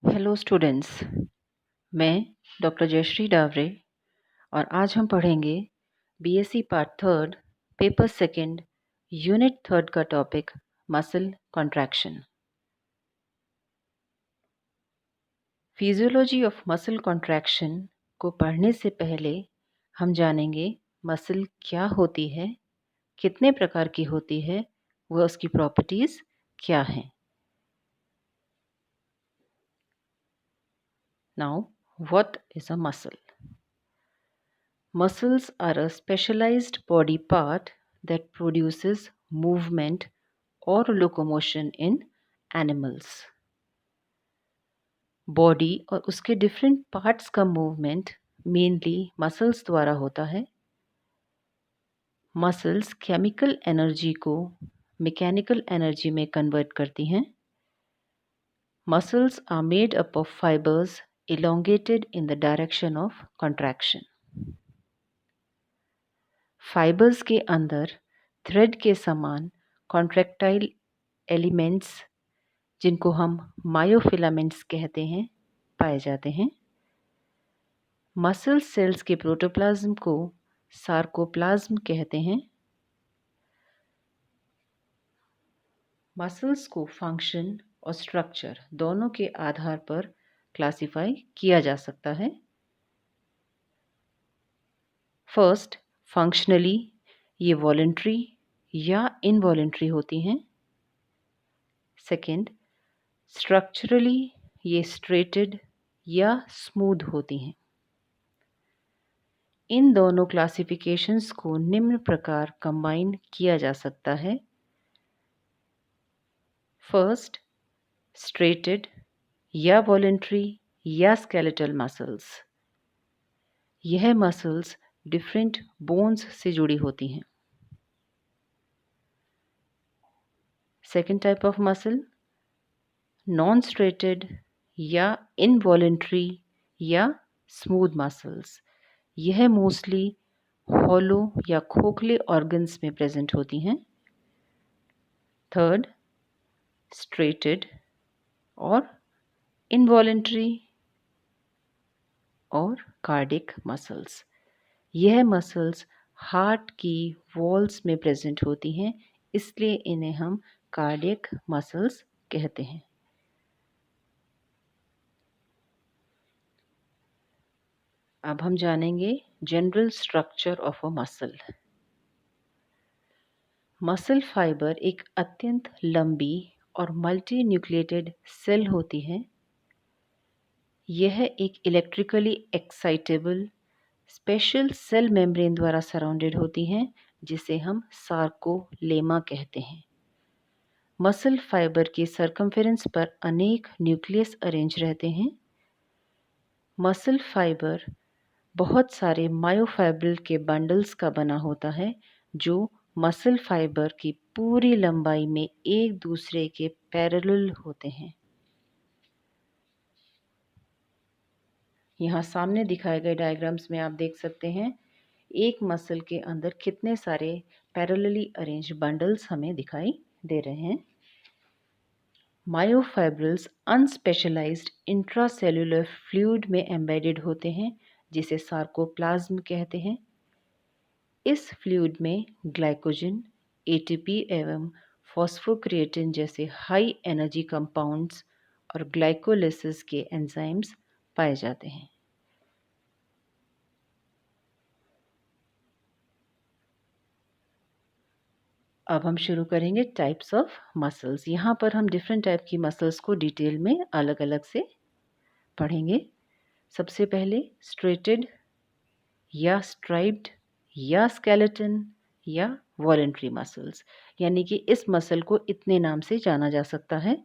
Hello students. मैं doctor Jayashree Daware और आज हम पढ़ेंगे BSc part third paper second unit third का topic muscle contraction. Physiology of muscle contraction को पढ़ने से पहले हम जानेंगे मसल क्या होती है, कितने प्रकार की होती है, वह उसकी प्रॉपर्टीज़ क्या हैं। Now what is a muscle? Muscles are a specialized body part that produces movement or locomotion in animals. Body और उसके डिफरेंट पार्ट्स का मूवमेंट मेनली मसल्स द्वारा होता है। मसल्स केमिकल एनर्जी को मैकेनिकल एनर्जी में कन्वर्ट करती हैं। Muscles are made up of fibres elongated in the direction of contraction. Fibres के अंदर थ्रेड के समान कॉन्ट्रैक्टाइल एलिमेंट्स, जिनको हम मायोफिलामेंट्स कहते हैं, पाए जाते हैं। मसल सेल्स के प्रोटोप्लाज्म को सार्कोप्लाज्म कहते हैं। मसल्स को फंक्शन और स्ट्रक्चर दोनों के आधार पर क्लासिफाई किया जा सकता है। फर्स्ट, फंक्शनली ये वॉलेंट्री या इनवॉलेंट्री होती हैं। सेकेंड, स्ट्रक्चरली ये स्ट्रेटेड या स्मूथ होती हैं। इन दोनों क्लासिफिकेशंस को निम्न प्रकार कंबाइन किया जा सकता है। फर्स्ट, स्ट्रेटेड या वॉलेंट्री या स्केलेटल मसल्स। यह मसल्स डिफरेंट बोन्स से जुड़ी होती हैं। Second type of muscle, non striated या इनवॉलेंट्री या स्मूथ मसल्स। यह मोस्टली हॉलो या खोखले ऑर्गन्स में प्रेजेंट होती हैं। थर्ड, स्ट्रेटेड और इनवॉलेंट्री और कार्डिक मसल्स। यह मसल्स हार्ट की वॉल्स में प्रेजेंट होती हैं, इसलिए इन्हें हम कार्डियक मसल्स कहते हैं। अब हम जानेंगे general structure of a muscle. Muscle fibre एक अत्यंत लंबी और मल्टी न्यूक्लिएटेड सेल होती है। यह एक electrically excitable special cell membrane द्वारा सराउंडेड होती हैं, जिसे हम सार्कोलेमा कहते हैं। मसल फाइबर के सरकमफेरेंस पर अनेक न्यूक्लियस अरेंज रहते हैं। मसल फाइबर बहुत सारे मायोफाइब्रिल के बंडल्स का बना होता है, जो मसल फाइबर की पूरी लंबाई में एक दूसरे के पैरेलल होते हैं। यहाँ सामने दिखाए गए डायग्राम्स में आप देख सकते हैं एक मसल के अंदर कितने सारे पैरेलली अरेंज बंडल्स हमें दिखाई दे रहे हैं। मायोफाइब्रिल्स अनस्पेशलाइज्ड इंट्रासेल्युलर फ्लूइड में एम्बेडेड होते हैं, जिसे सार्कोप्लाज्म कहते हैं। इस फ्लूइड में ग्लाइकोजन, एटीपी एवं फॉस्फोक्रिएटिन जैसे हाई एनर्जी कंपाउंड्स और ग्लाइकोलिसिस के एंजाइम्स पाए जाते हैं। अब हम शुरू करेंगे टाइप्स ऑफ मसल्स। यहाँ पर हम डिफरेंट टाइप की मसल्स को डिटेल में अलग अलग से पढ़ेंगे। सबसे पहले स्ट्रेटेड या स्ट्राइप्ड या स्केलेटन या वॉलेंट्री मसल्स, यानी कि इस मसल को इतने नाम से जाना जा सकता है।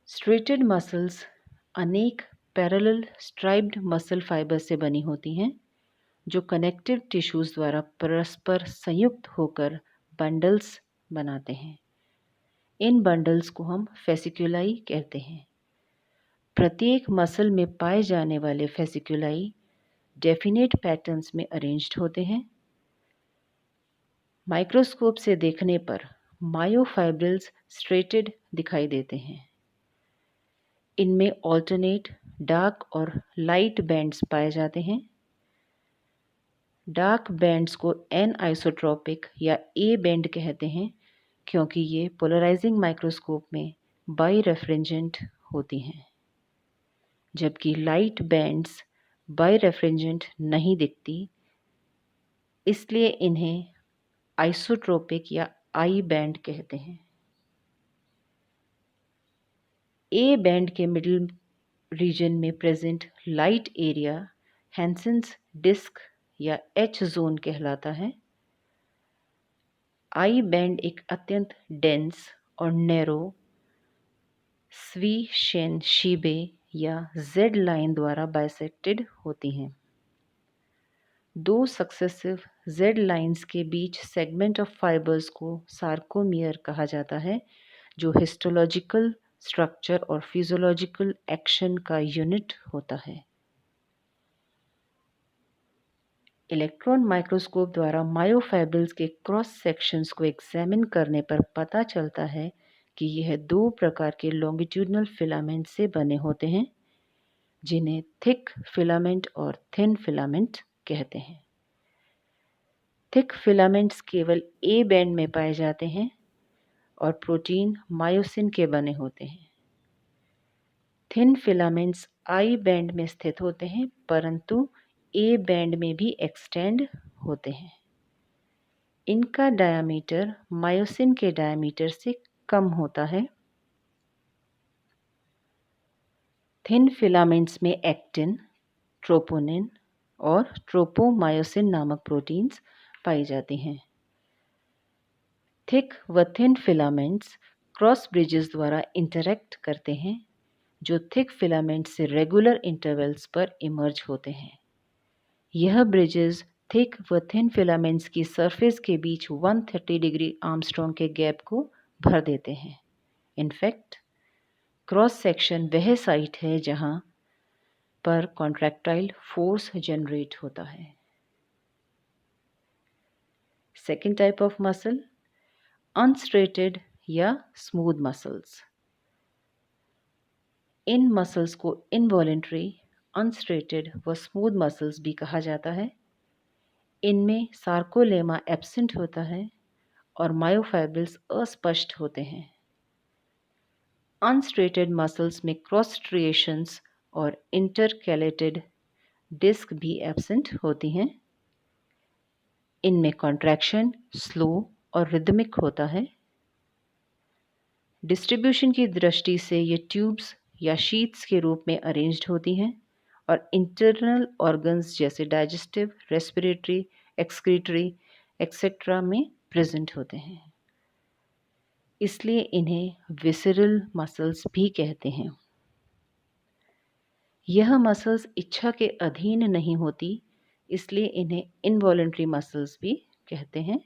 स्ट्रेटेड मसल्स अनेक पैरेलल स्ट्राइप्ड मसल फाइबर से बनी होती हैं, जो कनेक्टिव टिश्यूज द्वारा परस्पर संयुक्त होकर बंडल्स बनाते हैं। इन बंडल्स को हम फेसिकुलाई कहते हैं। प्रत्येक मसल में पाए जाने वाले फेसिकुलाई डेफिनेट पैटर्न्स में अरेंज्ड होते हैं। माइक्रोस्कोप से देखने पर मायोफाइब्रिल्स स्ट्रेटेड दिखाई देते हैं। इनमें ऑल्टरनेट डार्क और लाइट बैंड्स पाए जाते हैं। डार्क बैंड्स को एन आइसोट्रोपिक या ए बैंड कहते हैं क्योंकि ये पोलराइजिंग माइक्रोस्कोप में बाई रेफ्रिजरेंट होती हैं, जबकि लाइट बैंड्स बाई रेफ्रिजरेंट नहीं दिखती, इसलिए इन्हें आइसोट्रोपिक या आई बैंड कहते हैं। ए बैंड के मिडिल रीजन में प्रेजेंट लाइट एरिया हैंसेन्स डिस्क या एच जोन कहलाता है। आई बैंड एक अत्यंत डेंस और नैरो स्वी शेन शीबे या जेड लाइन द्वारा बाइसेक्टेड होती हैं। दो सक्सेसिव जेड लाइंस के बीच सेगमेंट ऑफ फाइबर्स को सार्कोमियर कहा जाता है, जो हिस्टोलॉजिकल स्ट्रक्चर और फिजियोलॉजिकल एक्शन का यूनिट होता है। इलेक्ट्रॉन माइक्रोस्कोप द्वारा मायोफाइब्रिल्स के क्रॉस सेक्शंस को एग्जामिन करने पर पता चलता है कि यह दो प्रकार के लॉन्गिट्यूडनल फिलामेंट से बने होते हैं, जिन्हें थिक फिलामेंट और थिन फिलामेंट कहते हैं। थिक फिलामेंट्स केवल ए बैंड में पाए जाते हैं और प्रोटीन मायोसिन के बने होते हैं। थिन फिलामेंट्स आई बैंड में स्थित होते हैं, परंतु ए बैंड में भी एक्सटेंड होते हैं। इनका डायामीटर मायोसिन के डायामीटर से कम होता है। थिन फिलामेंट्स में एक्टिन, ट्रोपोनिन और ट्रोपोमायोसिन नामक प्रोटीन्स पाई जाती हैं। थिक व थिन फिलामेंट्स क्रॉस ब्रिजेस द्वारा इंटरैक्ट करते हैं, जो थिक फिलामेंट से रेगुलर इंटरवल्स पर इमर्ज होते हैं। यह ब्रिजेस थिक व थिन फिलामेंट्स की सरफेस के बीच 130 डिग्री आर्मस्ट्रॉन्ग के गैप को भर देते हैं। इनफैक्ट क्रॉस सेक्शन वह साइट है जहां पर कॉन्ट्रैक्टाइल फोर्स जनरेट होता है। Second type of muscle, unstriated या स्मूथ मसल्स। इन मसल्स को इनवॉलेंट्री, अनस्ट्रेटेड व स्मूथ मसल्स भी कहा जाता है। इनमें सार्कोलेमा एब्सेंट होता है और मायोफाइब्रिल्स अस्पष्ट होते हैं। अनस्ट्रेटेड मसल्स में क्रॉस स्ट्रिएशंस और इंटरकैलेटेड डिस्क भी एब्सेंट होती हैं। इनमें कॉन्ट्रैक्शन स्लो और रिदमिक होता है। डिस्ट्रीब्यूशन की दृष्टि से ये ट्यूब्स या शीट्स के रूप में अरेंज्ड होती हैं और इंटरनल ऑर्गन्स जैसे डाइजेस्टिव, रेस्पिरेटरी, एक्सक्रीटरी एक्सेट्रा में प्रेजेंट होते हैं। इसलिए इन्हें विसरल मसल्स भी कहते हैं। यह मसल्स इच्छा के अधीन नहीं होती, इसलिए इन्हें इनवॉलेंट्री मसल्स भी कहते हैं।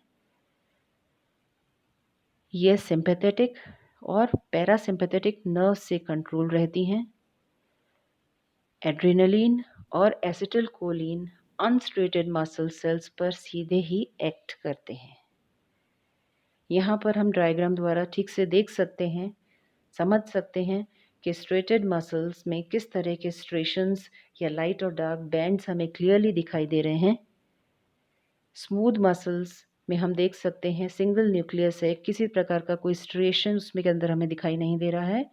यह सिंपैथेटिक और पैरासिम्पैथेटिक नर्व से कंट्रोल रहती हैं। एड्रेनलिन और एसिटिलकोलिन अनस्ट्रेटेड मसल सेल्स पर सीधे ही एक्ट करते हैं। यहाँ पर हम डायग्राम द्वारा ठीक से देख सकते हैं, समझ सकते हैं कि स्ट्रेटेड मसल्स में किस तरह के स्ट्रेशंस या लाइट और डार्क बैंड्स हमें क्लियरली दिखाई दे रहे हैं। स्मूथ मसल्स में हम देख सकते हैं सिंगल न्यूक्लियस है, किसी प्रकार का कोई स्ट्रेशन उसमें के अंदर हमें दिखाई नहीं दे रहा है।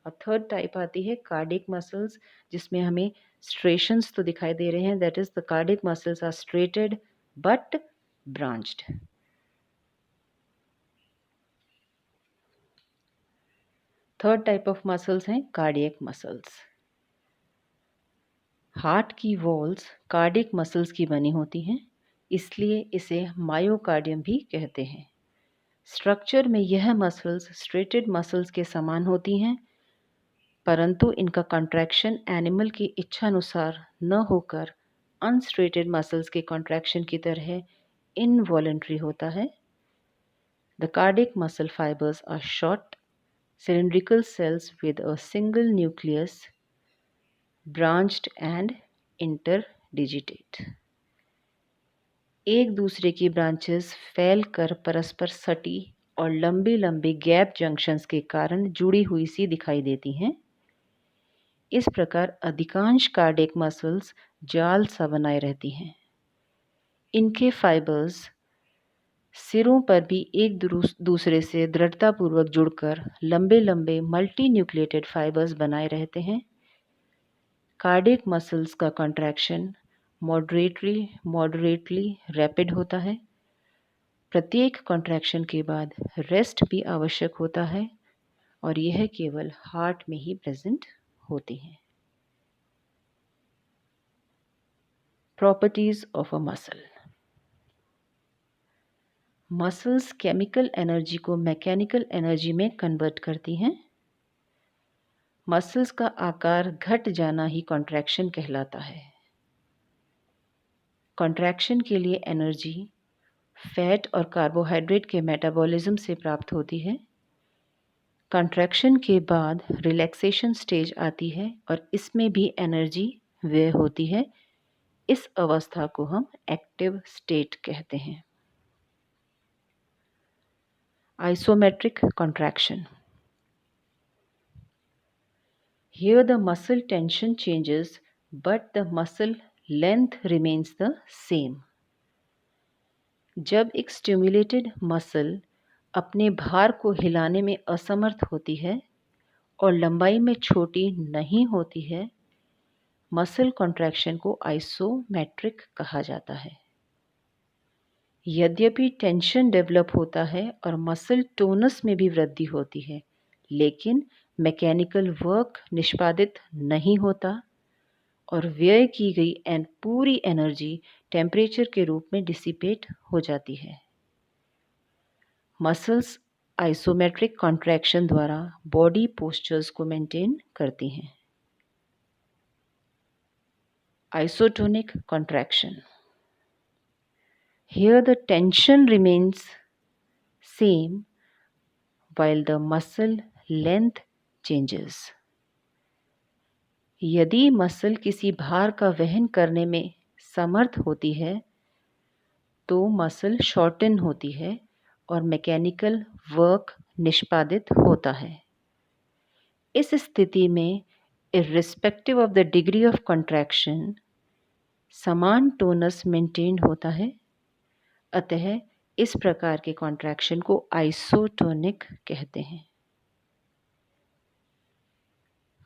और थर्ड टाइप आती है कार्डिक मसल्स, जिसमें हमें स्ट्रेशंस तो दिखाई दे रहे हैं, that is the cardiac muscles are striated but branched. Third type of muscles हैं कार्डियक मसल्स। हार्ट की वॉल्स कार्डियक मसल्स की बनी होती हैं, इसलिए इसे मायोकार्डियम भी कहते हैं। स्ट्रक्चर में यह मसल्स स्ट्रेटेड मसल्स के समान होती हैं, परंतु इनका कंट्रैक्शन एनिमल की इच्छानुसार न होकर अनस्ट्रेटेड मसल्स के कंट्रैक्शन की तरह इनवॉलेंट्री होता है। The cardiac muscle fibres are short cylindrical cells with a single nucleus, branched and interdigitate। एक दूसरे की ब्रांचेस फैलकर परस्पर सटी और लंबी लंबी गैप जंक्शंस के कारण जुड़ी हुई सी दिखाई देती हैं। इस प्रकार अधिकांश कार्डियक मसल्स जाल सा बनाए रहती हैं। इनके फाइबर्स सिरों पर भी एक दूसरे से दृढ़तापूर्वक जुड़कर लंबे लंबे मल्टी न्यूक्लिएटेड फाइबर्स बनाए रहते हैं। कार्डियक मसल्स का कॉन्ट्रैक्शन मॉडरेटली रैपिड होता है। प्रत्येक कॉन्ट्रैक्शन के बाद रेस्ट भी आवश्यक होता है और यह केवल हार्ट में ही प्रेजेंट होती है। Properties of a muscle. Muscles chemical energy को मैकेनिकल एनर्जी में कन्वर्ट करती हैं। मसल्स का आकार घट जाना ही कॉन्ट्रैक्शन कहलाता है। कॉन्ट्रैक्शन के लिए एनर्जी फैट और कार्बोहाइड्रेट के मेटाबॉलिज्म से प्राप्त होती है। कॉन्ट्रैक्शन के बाद रिलैक्सेशन स्टेज आती है और इसमें भी एनर्जी व्यय होती है। इस अवस्था को हम एक्टिव स्टेट कहते हैं। Isometric contraction. Here the muscle tension changes but the muscle length remains the same. जब एक स्टिमुलेटेड मसल अपने भार को हिलाने में असमर्थ होती है और लंबाई में छोटी नहीं होती है, मसल कॉन्ट्रैक्शन को आइसोमेट्रिक कहा जाता है। यद्यपि टेंशन डेवलप होता है और मसल टोनस में भी वृद्धि होती है, लेकिन मैकेनिकल वर्क निष्पादित नहीं होता और व्यय की गई पूरी एनर्जी टेम्परेचर के रूप में डिसिपेट हो जाती है। मसल्स आइसोमेट्रिक कॉन्ट्रैक्शन द्वारा बॉडी पोस्चर्स को मेंटेन करती हैं। Isotonic contraction. Here the tension remains same while the muscle length changes. यदि मसल किसी भार का वहन करने में समर्थ होती है तो मसल शॉर्टन होती है और मैकेनिकल वर्क निष्पादित होता है। इस स्थिति में irrespective of the degree of contraction समान टोनस मेंटेन होता है। अतः इस प्रकार के कॉन्ट्रैक्शन को आइसोटोनिक कहते हैं।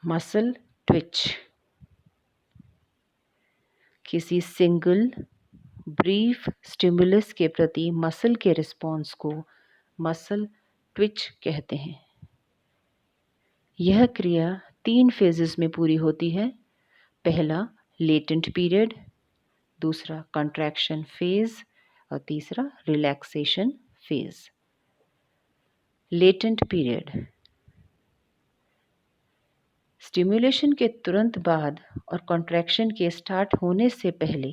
Muscle Twitch. किसी सिंगल ब्रीफ स्टिमुलस के प्रति मसल के रिस्पॉन्स को मसल ट्विच कहते हैं। यह क्रिया 3 फेजेस में पूरी होती है। पहला लेटेंट पीरियड, दूसरा कॉन्ट्रैक्शन फेज और तीसरा relaxation phase. Latent period. Stimulation के तुरंत बाद और कॉन्ट्रैक्शन के स्टार्ट होने से पहले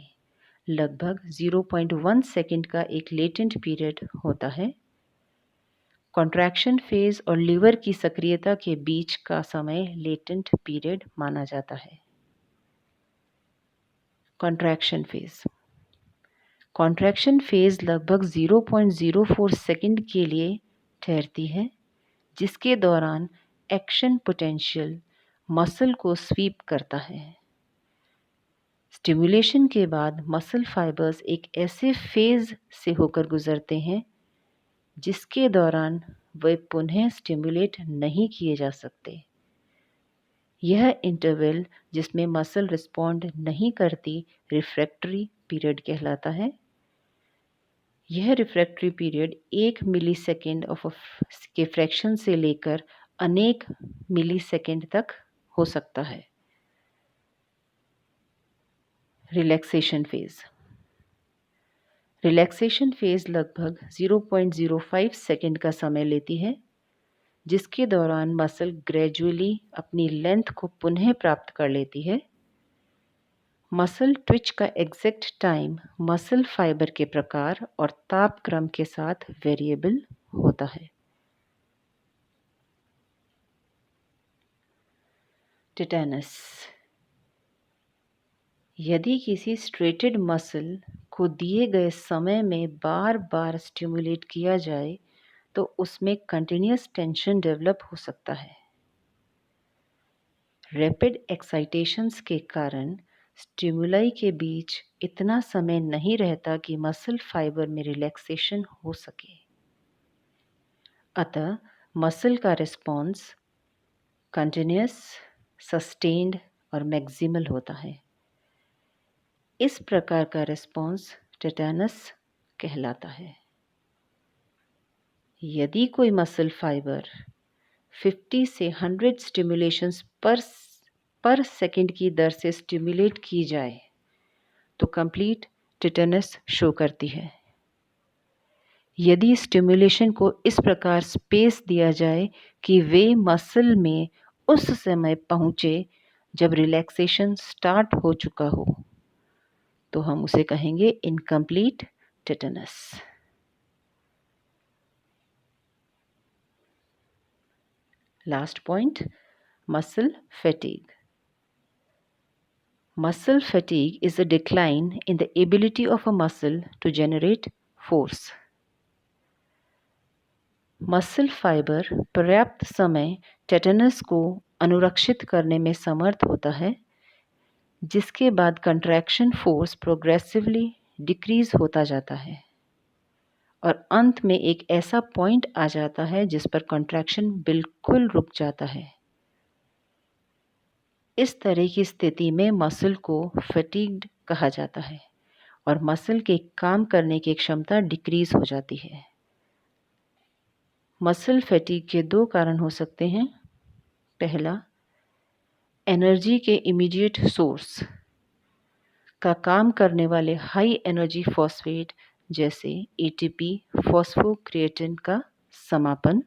लगभग 0.1 सेकेंड का एक लेटेंट पीरियड होता है। कॉन्ट्रैक्शन फेज और लीवर की सक्रियता के बीच का समय लेटेंट पीरियड माना जाता है। Contraction phase. कॉन्ट्रैक्शन फेज लगभग 0.04 सेकेंड के लिए ठहरती है, जिसके दौरान एक्शन पोटेंशियल मसल को स्वीप करता है। स्टिमुलेशन के बाद मसल फाइबर्स एक ऐसे फेज से होकर गुजरते हैं जिसके दौरान वे पुनः स्टिमुलेट नहीं किए जा सकते। यह इंटरवल जिसमें मसल रिस्पॉन्ड नहीं करती रिफ्रैक्टरी पीरियड कहलाता है। यह रिफ्रैक्टरी पीरियड 1 मिलीसेकेंड के फ्रैक्शन से लेकर अनेक मिलीसेकेंड तक हो सकता है। Relaxation phase. रिलैक्सेशन फेज लगभग 0.05 सेकेंड का समय लेती है, जिसके दौरान मसल ग्रेजुअली अपनी लेंथ को पुनः प्राप्त कर लेती है। मसल ट्विच का एग्जैक्ट टाइम मसल फाइबर के प्रकार और तापक्रम के साथ वेरिएबल होता है। टिटेनस। यदि किसी स्ट्रेटेड मसल को दिए गए समय में बार बार स्टिमुलेट किया जाए तो उसमें कंटिन्यूअस टेंशन डेवलप हो सकता है। रैपिड एक्साइटेशंस के कारण स्टिमुलाई के बीच इतना समय नहीं रहता कि मसल फाइबर में रिलैक्सेशन हो सके। अतः मसल का रिस्पॉन्स कंटिन्यूअस, सस्टेन्ड और मैक्सिमल होता है। इस प्रकार का रिस्पॉन्स टेटानस कहलाता है। यदि कोई मसल फाइबर 50 से 100 स्टिमुलेशंस पर सेकंड की दर से स्टिमुलेट की जाए तो कंप्लीट टेटनस शो करती है। यदि स्टिमुलेशन को इस प्रकार स्पेस दिया जाए कि वे मसल में उस समय पहुंचे जब रिलैक्सेशन स्टार्ट हो चुका हो, तो हम उसे कहेंगे incomplete tetanus. Last point, muscle fatigue. Muscle fatigue is a decline in the ability of a muscle to generate force. Muscle fibre पर्याप्त समय टेटनस को अनुरक्षित करने में समर्थ होता है, जिसके बाद कंट्रैक्शन फोर्स प्रोग्रेसिवली डिक्रीज होता जाता है और अंत में एक ऐसा पॉइंट आ जाता है जिस पर कंट्रैक्शन बिल्कुल रुक जाता है। इस तरह की स्थिति में मसल को फटीग्ड कहा जाता है और मसल के काम करने की क्षमता डिक्रीज हो जाती है। मसल फटीग के दो कारण हो सकते हैं। पहला, एनर्जी के इमीडिएट सोर्स का काम करने वाले हाई एनर्जी फॉस्फेट जैसे एटीपी, फॉस्फोक्रिएटिन का समापन।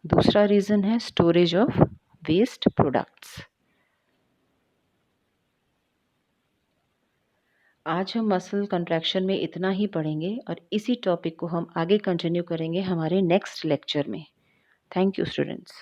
दूसरा रीज़न है स्टोरेज ऑफ वेस्ट प्रोडक्ट्स। आज हम मसल कंट्रैक्शन में इतना ही पढ़ेंगे और इसी टॉपिक को हम आगे कंटिन्यू करेंगे हमारे नेक्स्ट लेक्चर में। Thank you students.